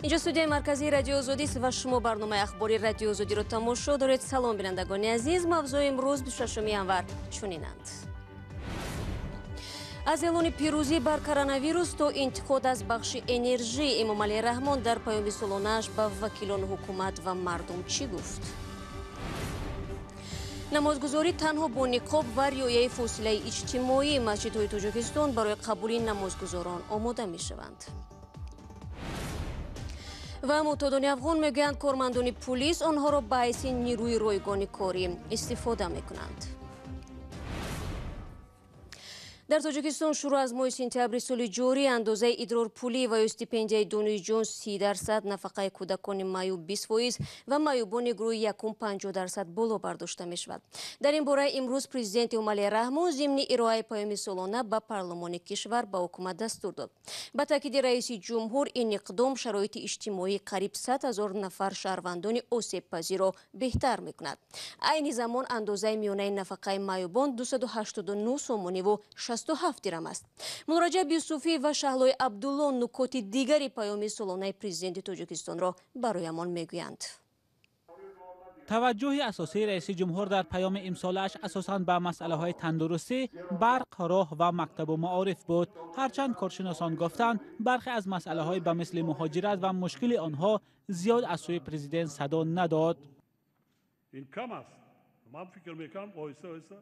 اینجا استودیوی مرکزی رادیو آزادی است و شما برنامه اخباری رادیو آزادی رو تماشا دارید. سلام بینندگان عزیز، موضوع امروز 26 январ چنینند: از اعلان پیروزی بر کرونا تا انتقاد از بخش انرژی، امامعلی رحمان در پیام سالانه‌اش به وکیلان حکومت و مردم چی گفت؟ نمازگزاری تنها با نقاب و رعایت فاصله اجتماعی، مسجدهای تاجیکستان برای قبول نمازگزاران آماده میشوند. و معتادان افغان میگویند کارمندان پلیس آنها را به حیث نیروی رایگان کاری استفاده میکنند. در تاجیکستان شروع از ماه سپتامبر سال جاری اندازه ادرار پولی و استیپندیای دانشجویان 30%، نفقه کودکان مایو 20% و مایوبان گروه یکم 50% بالا برداشته می شود. در این باره امروز پرزیدنت امامعلی رحمان ضمن ارائه پیام سالانه به پارلمان کشور به حکومت دستور داد. به تاکید رئیس جمهور، این اقدام شرایط اجتماعی قریب 100,000 نفر شهروندان آسیب پذیر را بهتر می کند. عین زمان اندازه میانه نفقه مایوبان 289 سومانی و 67 درم است. منراجع یوسفی و شهلای عبدالله نکات دیگری پیام سالانه پرزیدنت تاجیکستان را برایمان میگویند. توجه اساسی رئیس جمهور در پیام امسالش اساساً به مسئله های تندرستی، برق، راه و مکتب و معارف بود. هرچند کارشناسان گفتند برخی از مسئله های به مثل مهاجرت و مشکل آنها زیاد از سوی پرزیدنت صدا نداد. این کم است. من فکر میکنم آیسته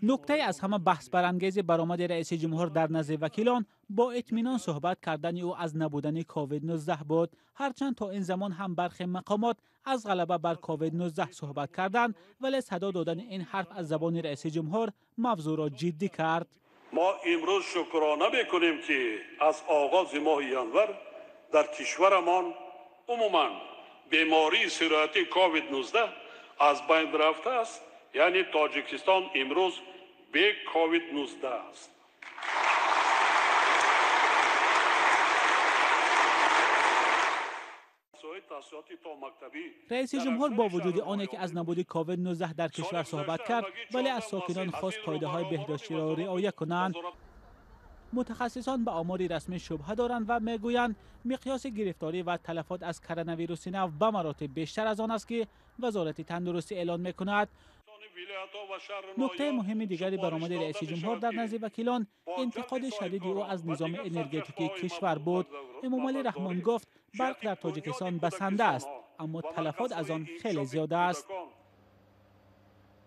نکته از همه بحث برانگیز برآمد رئیس جمهور در نزد وکیلان با اطمینان صحبت کردن او از نبودن کووید 19 بود. هرچند تا این زمان هم برخی مقامات از غلبه بر کووید 19 صحبت کردند، ولی صدا دادن این حرف از زبان رئیس جمهور موضوع را جدی کرد. ما امروز شکرانه میکنیم که از آغاز ماه ینور در کشورمان عموما بیماری سرایتی کووید 19 از بین رفته است. یعنی تاجیکستان امروز به کووید 19 است. رئیس جمهور با وجود آنکه که از نبود کووید 19 در کشور صحبت کرد، ولی از ساکنان خواست قاعده های بهداشتی را رعایت کنند. متخصصان به آماری رسمی شبهه دارند و میگویند مقیاس گرفتاری و تلفات از کرونا ویروس نو به مراتب بیشتر از آن است که وزارت تندرستی اعلان میکند. نکته مهم دیگری برآمد رئیس جمهور در نزد وکیلان انتقاد شدید او از نظام انرژتیکی کشور بود. امامعلی رحمان گفت برق در تاجیکستان بسنده است، اما تلفات از آن خیلی زیاده است.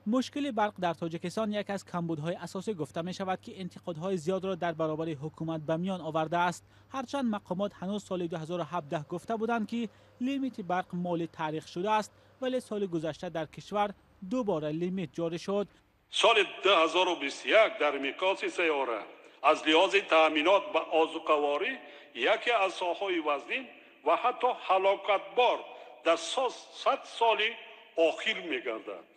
مشکل برق در تاجیکستان یک از کمبودهای اساسی گفته می شود که انتقادهای زیاد را در برابر حکومت به میان آورده است. هرچند مقامات هنوز سال 2017 گفته بودند که لیمیت برق مالی تعریق شده است، ولی سال گذشته در کشور دوباره لیمیت جاری شد. سال 2021 در میقات سیاره از لحاظ تأمینات به آذوقه‌واری یکی از ساحه‌های وزین و حتی هلاکتبار در 100 سال اخیر می‌گردد.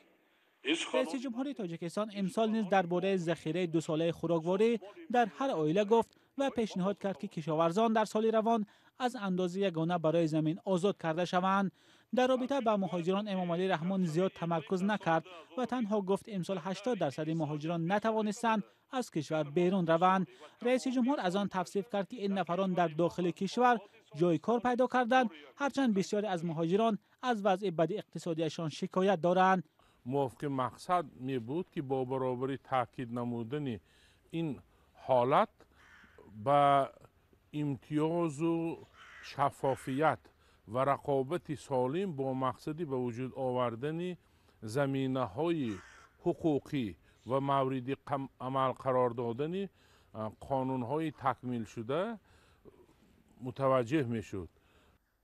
رئیس جمهوری تاجیکستان امسال نیز درباره ذخیره 2 ساله خوراکواری در هر عائله گفت و پیشنهاد کرد که کشاورزان در سال روان از اندازه یگانه برای زمین آزاد کرده شوند. در رابطه با مهاجران امامعلی رحمان زیاد تمرکز نکرد و تنها گفت امسال 80% مهاجران نتوانستند از کشور بیرون روند. رئیس جمهور از آن تفسیر کرد که این نفران در داخل کشور جای کار پیدا کردند، هرچند بسیاری از مهاجران از وضع بد اقتصادیشان شکایت دارند. موافق مقصد می بود که با برابری تاکید نمودن این حالت با امتیاز و شفافیت و رقابت سالم با مقصدی به وجود آوردن زمینه های حقوقی و مورد عمل قرار دادن قانون های تکمیل شده متوجه می شد.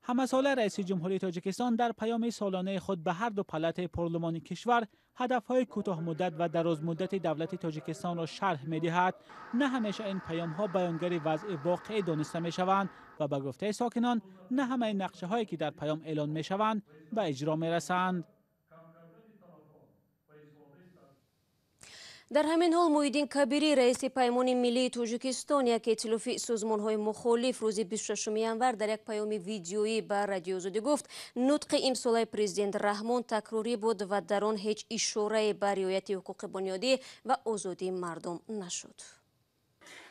همساله رئیس جمهوری تاجیکستان در پیام سالانه خود به هر دو پلات پارلمانی کشور هدفهای کوتاه مدت و دراز مدت دولت تاجیکستان را شرح می دهد. نه همیشه این پیام ها بیانگر وضع واقعی دانسته می شوند و به گفته ساکنان نه همه نقشه هایی که در پیام اعلان می شوند به اجرا می رسند. در همین حال محیدین کبیری رئیس پیمان ملی تاجیکستان یک ائتلاف سازمان‌های مخالف روز 26 ینوار در یک پیام ویدیویی به رادیو آزادی گفت نطق امسال پرزیدنت رحمان تکراری بود و در آن هیچ اشاره به رعایت حقوق بنیادی و آزادی مردم نشد.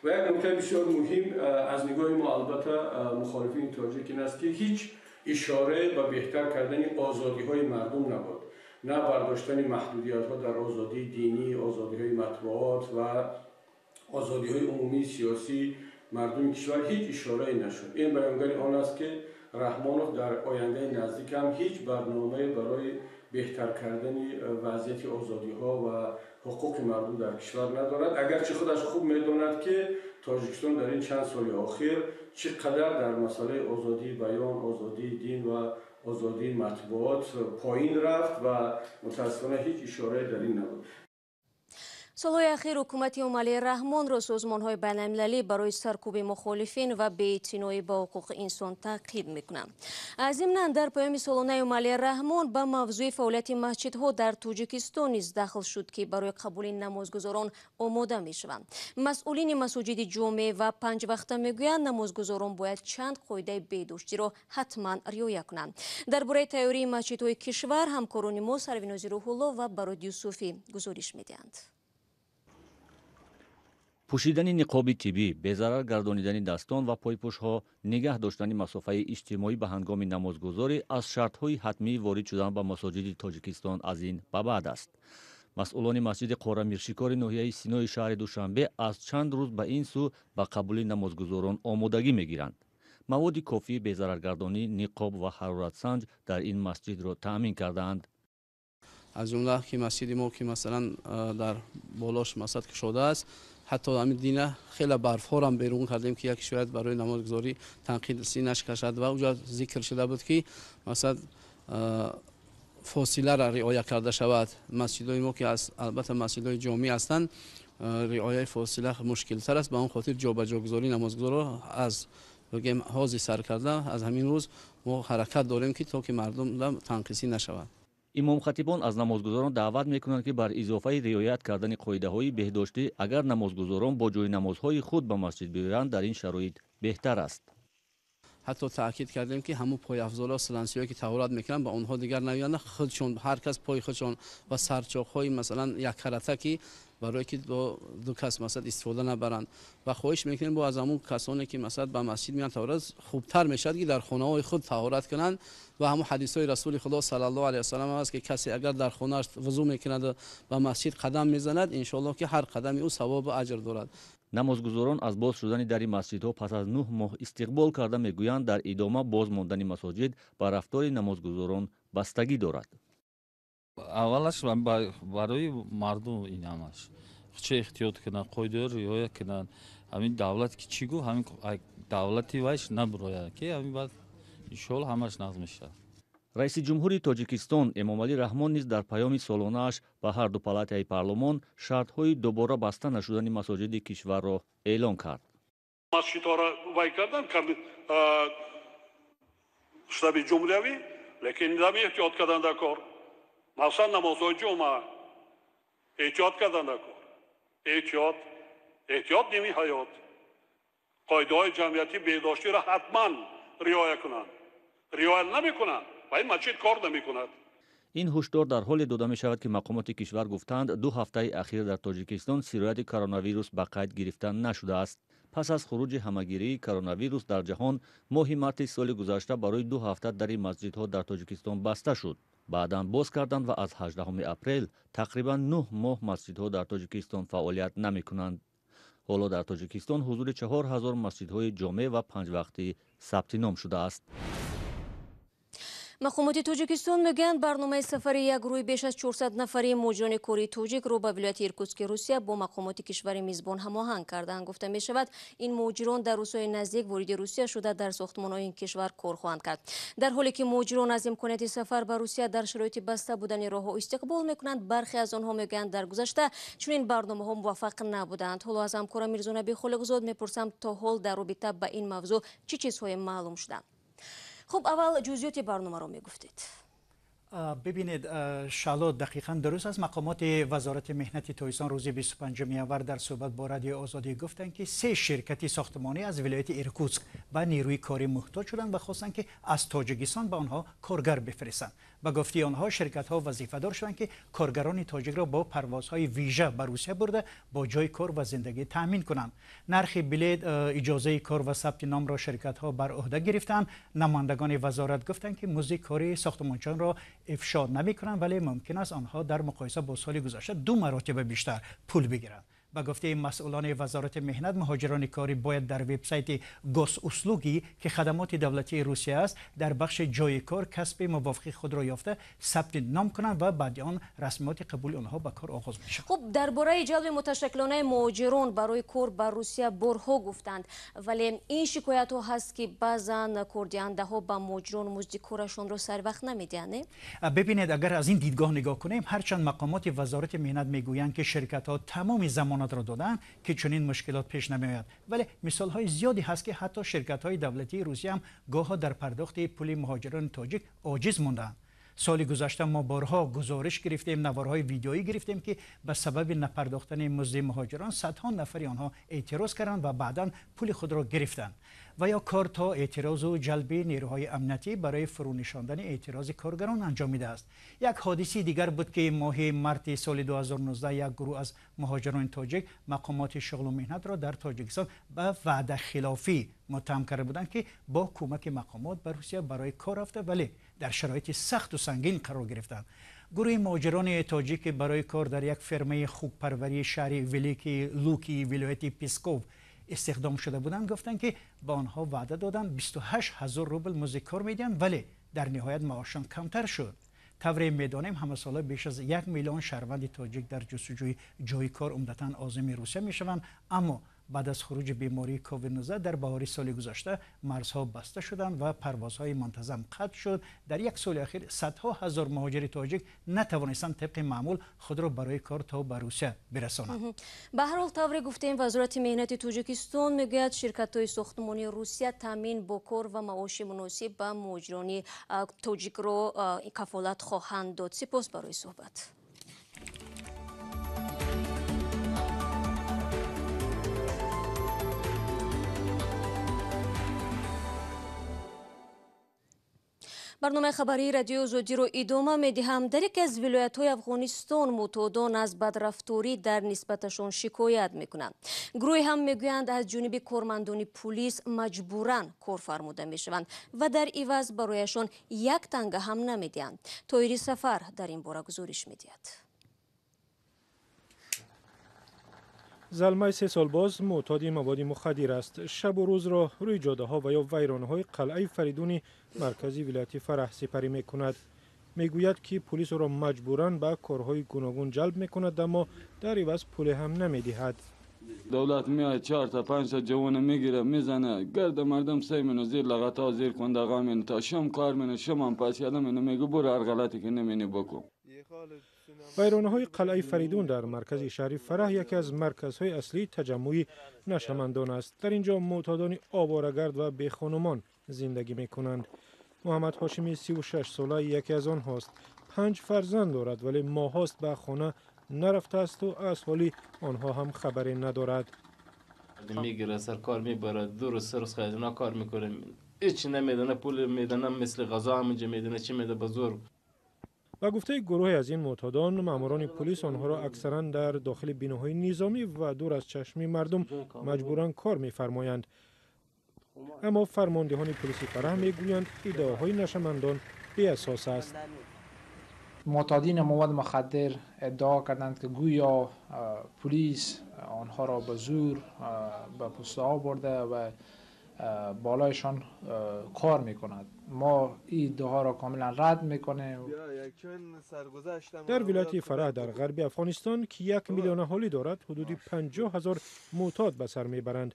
و یک نکته بسیار مهم از نگاه ما البته مخالفین تاجیک این است که هیچ اشاره به بهتر کردن آزادی‌های مردم نبود، نه برداشتن محدودیت‌ها در آزادی دینی، آزادی‌های مطبوعات و آزادی‌های عمومی سیاسی مردم کشور هیچ اشاره نشد. این بیانگر آن است که رحمانوف در آینده نزدیک هم هیچ برنامه برای بهتر کردن وضعیت آزادی‌ها و حقوق مردم در کشور ندارد، اگرچه خودش خوب می‌داند که تاجیکستان در این چند سال اخیر چقدر در مسئله آزادی بیان، آزادی دین و آزادی مطبوعات پایین رفت و متأسفانه هیچ اشاره در این نبود. солҳои ахир ҳукумати Эмомалӣ Раҳмонро созмонҳои байналмилалӣ барои саркӯби мухолифин ва беэътиноӣ ба ҳуқуқи инсон таъқиб мекунанд. Зимнан дар паёми солонаи Эмомалӣ Раҳмон ба мавзӯи фаъолияти масҷидҳо дар Тоҷикистон низ дахл шуд ки барои қабули намозгузорон омода мешаванд. масъулини масоҷиди ҷомеъ ва панҷвақта мегӯянд намозгузорон бояд чанд қоидаи беҳдоштиро ҳатман риоя кунанд. дар бораи тайёрии масҷидҳои кишвар ҳамкорони мо Сарвинози Рӯҳулло ва Барои Юсуфӣ гузориш медиҳанд. пӯшидани ниқоби тиббӣ, безарар гардонидани дастон ва пойпӯшҳо, нигаҳ доштани масофаи иҷтимоӣ ба ҳангоми намозгузорӣ аз шартҳои ҳатмии ворид шудан ба масоҷиди Тоҷикистон аз ин ба баъд аст. масъулони масҷиди Қора Миршикори ноҳияи Синои шаҳри Душанбе аз чанд рӯз ба ин сӯ ба қабули намозгузорон омодагӣ мегиранд. маводи кофии безараргардонӣ, ниқоб ва ҳароратсанҷ дар ин масҷидро таъмин кардаанд. аз ҷумла ки масҷиди мо ки масалан дар болош масад кушода аст, ҳатто ҳамин дина хеле барфҳоро ҳам берун кардем ки як шояд барои намозгузорӣ танқидси нашкашад ва уҷа зикр шуда буд ки масад фосиларо риоя карда шавад. масҷидҳои мо ки албатта масҷидҳои ҷомеъ ҳастанд, риояи фосила мушкилтар аст, ба он хотир ҷобаҷогузории намозгузорро аз бигем ҳози сар карда аз ҳамин рӯз мо ҳаракат дорем ки то ки мардум танқисӣ нашавад. имомхатибон аз намозгузорон даъват мекунанд ки бар изофаи риоят кардани қоидаҳои беҳдоштӣ агар намозгузорон бо ҷойнамозҳои худ ба масҷид биёянд дар ин шароит беҳтар аст. ҳатто таъкид кардем ки ҳамун пойафзола силансиҳое ки таҳорат мекунанд ба онҳо дигар навиёнд, худшон ҳар кас пои худшон ва сарчоқҳои масалан яккаратаки барое ки бо ду кас масад истифода набаранд ва хоҳиш мекунем бо аз ҳамун касоне ки масад ба масҷид меянд таҳорат хубтар мешавад ки дар хонаҳои худ таҳорат кунанд ва ҳамун ҳадисҳои расули худо саллаллоҳу алайҳи васалам аст ки касе агар дар хонааш вузӯ мекунад ва ба масҷид қадам мезанад, иншоаллоҳ ки ҳар қадами ӯ савобу аҷр дорад. намозгузорон аз боз шудани дари масҷидҳо пас аз 9 моҳ истиқбол карда мегӯянд дар идома боз мондани масоҷид ба рафтори намозгузорон бастагӣ дорад. аввалаш барои мардум ин ҳамаш чӣ эҳтиёт кунанд, қоидаҳоро риоя кунанд. ҳамин давлат ки чӣ гӯ ҳамин давлати вайш набурояд ки ҳамин баъд иншоаллоҳ ҳамаш нағз мешавад. раиси ҷумҳури Тоҷикистон Эмомалӣ Раҳмон низ дар паёми солонааш ба ҳарду палатаи парлумон шартҳои дубора баста нашудани масоҷиди кишварро эълон кард. масҷидҳоро вай кардан штаби ҷумҳуриявӣ, лекин нами эҳтиёт карданда кор. масалан намозҳои ҷумъа эҳтиёт карданда кор. эҳтиёт ними ҳаёт. қоидаҳои ҷамъиятӣ беҳдоштиро ҳатман риоя кунанд. риоя намекунанд, ва ин масҷид кор намекунад. ин ҳушдор дар ҳоле дода мешавад ки мақомоти кишвар гуфтанд 2 ҳафтаи ахир дар Тоҷикистон сирояти коронавирус ба қайд гирифта нашудааст. пас аз хуруҷи ҳамагирии коронавирус дар ҷаҳон моҳи марти соли гузашта барои 2 ҳафта дари масҷидҳо дар Тоҷикистон баста шуд. баъдан боз карданд ва аз 18 апрел тақрибан 9 моҳ масҷидҳо дар Тоҷикистон фаъолият намекунанд. ҳоло дар Тоҷикистон ҳузури 4000 масҷидҳои ҷомеъ ва панҷвақтӣ сабти ном шудааст. мақомоти Тоҷикистон мегӯянд барномаи сафари як рӯи беш аз 400 нафари муҳоҷирони кори тоҷикро ба вилояти Иркутски Русия бо мақомоти кишвари мизбон ҳамоҳанг карданд. гуфта мешавад ин муҳоҷирон дар рӯзҳои наздик вориди Русия шуда дар сохтмонҳои ин кишвар кор хоҳанд кард. дар ҳоле ки муҳоҷирон аз имконияти сафар ба Русия дар шароити баста будани роҳҳо истиқбол мекунанд, бархе аз онҳо мегӯянд дар гузашта чунин барномаҳо муваффақ набуданд. ҳоло аз ҳамкорам Мирзонаби Холиқзод мепурсам то ҳол дар робита ба ин мавзӯъ чӣ чизҳое маълум шуданд. خب اول جزئیات برنامه رو میگفتید. ببینید شالو دقیقاً درست است. مقامات وزارت مهنت تاجیکستان روز 25 آور در صحبت با رادیو آزادی گفتند که 3 شرکت ساختمانی از ولایت ایرکوتسک به نیروی کاری محتاج شدند و خواستند که از تاجیکستان به آنها کارگر بفرستند. به گفته آنها شرکت‌ها وظیفه‌دار شدند که کارگران تاجیک را با پروازهای ویژه به روسیه برده با جای کار و زندگی تامین کنند. نرخ بلیط، اجازه کار و ثبت نام را شرکت‌ها بر عهده گرفتند. نمایندگان وزارت گفتند که مزد کاری ساختمانچیان را افشا نمی‌کنند، ولی ممکن است آنها در مقایسه با سال گذشته 2 مرتبه بیشتر پول بگیرند. به گفته مسئولان وزارت مهنت، مهاجران کاری باید در وبسایت گوس اسلوگی که خدمات دولتی روسیه است در بخش جای کار کسب موافقت خود را یافته ثبت نام کنند و بعد آن رسمیات قبول آنها به کار آغاز می‌شود. خب درباره جلب متشکلانه مهاجران برای کار بر روسیه برها گفتند، ولی این شکایت ها هست که بعضا کاردهنده ها به مهاجران مزد کارشان را سر وقت نمیدهند. ببینید اگر از این دیدگاه نگاه کنیم، هرچند مقامات وزارت مهنت میگویند که شرکت ها تمام زمان را دادن که چنین مشکلات پیش نمیآید، ولی مثال های زیادی هست که حتی شرکت های دولتی روسیه هم گاه در پرداخت پول مهاجران تاجیک عاجز موندند. سال گذشته ما بارها گزارش گرفتیم، نوارهای ویدیویی گرفتیم که به سبب نپرداختن مزد مهاجران صدها نفری آنها اعتراض کردند و بعدا پول خود را گرفتند. و یا کار تا اعتراض و جلب نیروهای امنیتی برای فرونشاندن اعتراض کارگران انجامیده است. یک حادثه دیگر بود که ماه مارس سال 2019 یک گروه از مهاجران تاجیک مقامات شغل و مهنت را در تاجیکستان به وعده خلافی متهم کرده بودند که با کمک مقامات به روسیه برای کار رفته، ولی در شرایط سخت و سنگین قرار گرفتند. گروه مهاجران تاجیک برای کار در یک فرمه خوکپروری شهر ولیکی لوکی ولایت پیسکوف استخدام شده بودند. گفتند که با آنها وعده دادند 28,000 روبل مزد کار میدن، ولی در نهایت معاششان کمتر شد. طوری میدانیم همه ساله بیش از 1 میلیون شهروند تاجیک در جستجوی جای کار عمدتاً عازم روسیه میشوند، اما بعد از خروج بیماری کووید 19 در بهار سال گذشته مرزها بسته شدند و پروازهای منتظم قطع شد. در یک سال اخیر صدها هزار مهاجر تاجیک نتوانستند طبق معمول خود را برای کار تا به روسیه برسانند. به هر حال طوری گفتیم وزارت مهنت تاجیکستان میگوید شرکت‌های ساختمانی روسیه تامین با کار و معاش مناسب به مهاجران تاجیک را کفالت خواهند داد. سپاس برای صحبت. برنامه خبری رادیو آزادی رو ادامه میدهم. در یکی از ولایت‌های افغانستان معتادان از بدرفتاری در نسبتشان شکایت میکنند. گروهی هم میگویند از جانب کارمندان پلیس مجبوراً کار فرموده میشوند و در عوض برایشان 1 تنگه هم نمیدهند. طاهری سفر در این باره گزارش میدهد. زلمه 3 سال باز معتاد مواد مخدر است. شب و روز را روی جاده ها و یا ویرانه های قلعه فریدون مرکزی ولایت فرح سپری می کند. می گوید که پلیس را مجبوراً به کارهای گوناگون جلب می کند، اما در عوض پول هم نمی دهد. دولت میاد 4 تا 5 تا جوان میگیره میزنه، گرد مردم سیمونو زیر لغتا زیر کنداغا مین تا شم کار منو شم پس یادم منو میگو برو هر غلطی که نمینی بکن. ویرانه های قلعه فریدون در مرکز شهر فرح یکی از مرکزهای اصلی تجمع نشمندان است. در اینجا معتادان آواره‌گرد و بیخانمان زندگی می کنند. محمد هاشمی 36 ساله یکی از آنهاست. 5 فرزند دارد ولی ماهاست به خانه نرفته است و از حالی آنها هم خبری ندارد. میگیره سر کار میبره، 2 روز 3 روز خیلی کار میکنه، هیچ نمیدونه، پول میدونه مثل غذا همینجا میدونه، چی میده به زور. و گفته گروه از این معتادان ماموران پلیس آنها را اکثرا در داخل بیناهای نظامی و دور از چشم مردم مجبوران کار می‌فرمایند. اما فرماندهان پلیس فرح میگویند ادعاهای نشمندان بی اساس است. معتادین مواد مخدر ادعا کردند که گویا پلیس آنها را به زور به پست ها برده و بالایشان کار میکند. ما این ادعا را کاملا رد میکنیم. در ولایت فرح در غرب افغانستان که 1 میلیون اهالی دارد، حدود 50,000 معتاد به سر میبرند.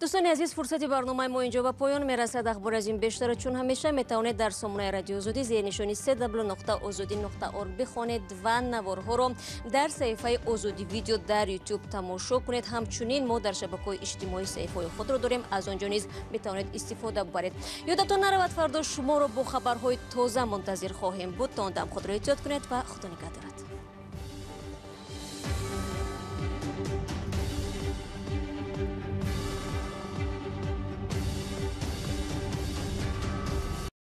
دوستان عزیز، فرصت برنامه ما اینجا به پایان میرسد. اخبار از این بیشتر چون همیشه میتوانید در سامانه رادیو آزادی زیر نشانی www.ozodi.org بخوانید و نوارها را در صفحه آزادی ویدیو در یوتیوب تماشا کنید. همچنین ما در شبکه‌های اجتماعی صفحه خود را داریم، از آنجا نیز میتوانید استفاده ببرید. یادتان نرود فردا شما را با خبرهای تازه منتظر خواهیم بود. تا آن دم خود را احتیاط کنید و خدا نگهدارت.